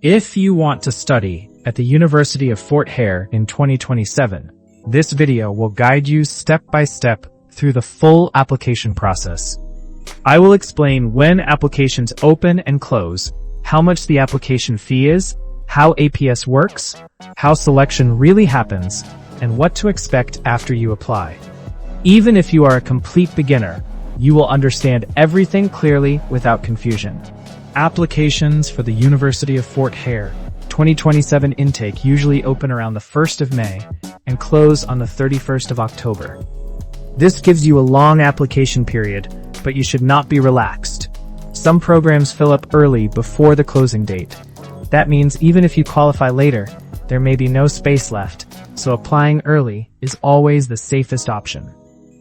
If you want to study at the University of Fort Hare in 2027, this video will guide you step by step through the full application process. I will explain when applications open and close, how much the application fee is, how APS works, how selection really happens, and what to expect after you apply. Even if you are a complete beginner, you will understand everything clearly without confusion. Applications for the University of Fort Hare 2027 intake usually open around the 1st of May and close on the 31st of October. This gives you a long application period, but you should not be relaxed. Some programs fill up early before the closing date. That means even if you qualify later, there may be no space left, so applying early is always the safest option.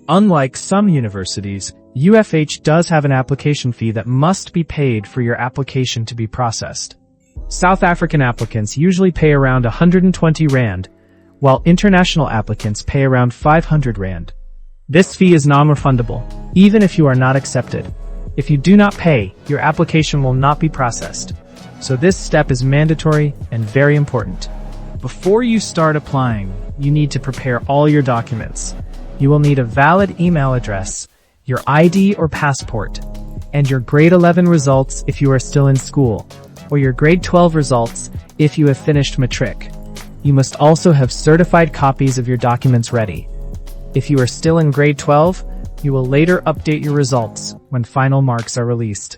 Unlike some universities, UFH does have an application fee that must be paid for your application to be processed. South African applicants usually pay around 120 Rand, while international applicants pay around 500 Rand. This fee is non-refundable, even if you are not accepted. If you do not pay, your application will not be processed. So this step is mandatory and very important. Before you start applying, you need to prepare all your documents. You will need a valid email address, your ID or passport, and your grade 11 results if you are still in school, or your grade 12 results if you have finished matric. You must also have certified copies of your documents ready. If you are still in grade 12, you will later update your results when final marks are released.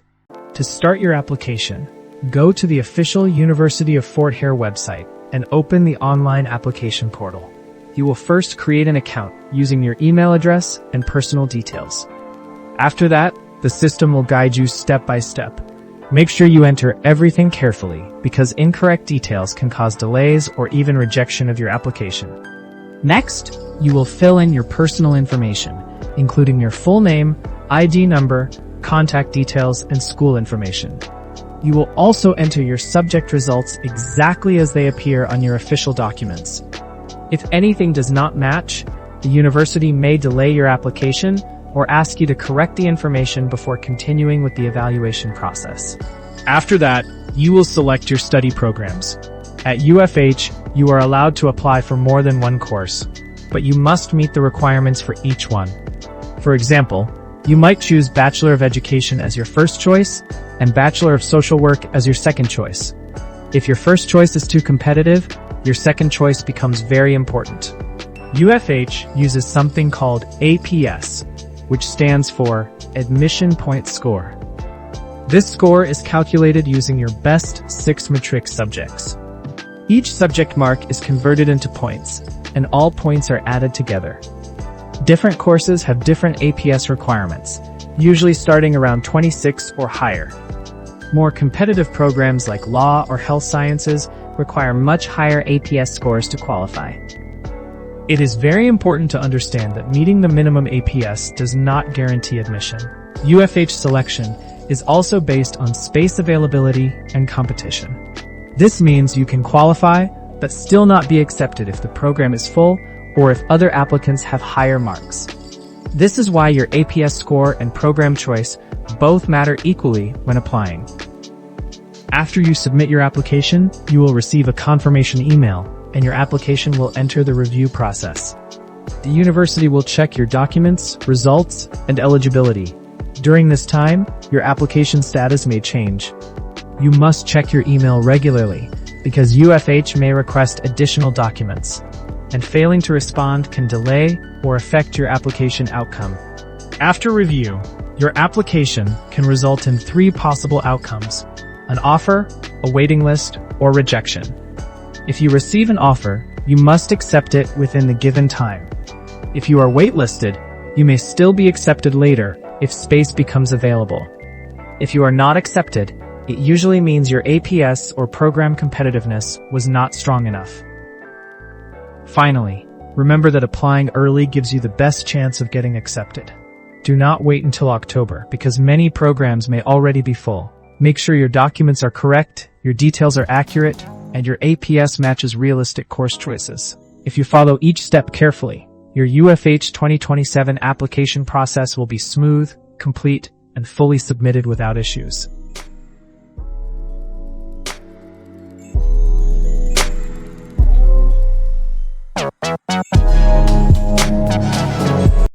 To start your application, go to the official University of Fort Hare website and open the online application portal. You will first create an account using your email address and personal details. After that, the system will guide you step by step. Make sure you enter everything carefully because incorrect details can cause delays or even rejection of your application. Next, you will fill in your personal information, including your full name, ID number, contact details, and school information. You will also enter your subject results exactly as they appear on your official documents. If anything does not match, the university may delay your application or ask you to correct the information before continuing with the evaluation process. After that, you will select your study programs. At UFH, you are allowed to apply for more than one course, but you must meet the requirements for each one. For example, you might choose Bachelor of Education as your first choice and Bachelor of Social Work as your second choice. If your first choice is too competitive, your second choice becomes very important. UFH uses something called APS, which stands for Admission Point Score. This score is calculated using your best 6 matric subjects. Each subject mark is converted into points, and all points are added together. Different courses have different APS requirements, usually starting around 26 or higher. More competitive programs like law or health sciences require much higher APS scores to qualify. It is very important to understand that meeting the minimum APS does not guarantee admission. UFH selection is also based on space availability and competition. This means you can qualify, but still not be accepted if the program is full or if other applicants have higher marks. This is why your APS score and program choice both matter equally when applying. After you submit your application, you will receive a confirmation email, and your application will enter the review process. The university will check your documents, results, and eligibility. During this time, your application status may change. You must check your email regularly, because UFH may request additional documents, and failing to respond can delay or affect your application outcome. After review, your application can result in 3 possible outcomes: an offer, a waiting list, or rejection. If you receive an offer, you must accept it within the given time. If you are waitlisted, you may still be accepted later if space becomes available. If you are not accepted, it usually means your APS or program competitiveness was not strong enough. Finally, remember that applying early gives you the best chance of getting accepted. Do not wait until October because many programs may already be full. Make sure your documents are correct, your details are accurate, and your APS matches realistic course choices. If you follow each step carefully, your UFH 2027 application process will be smooth, complete, and fully submitted without issues.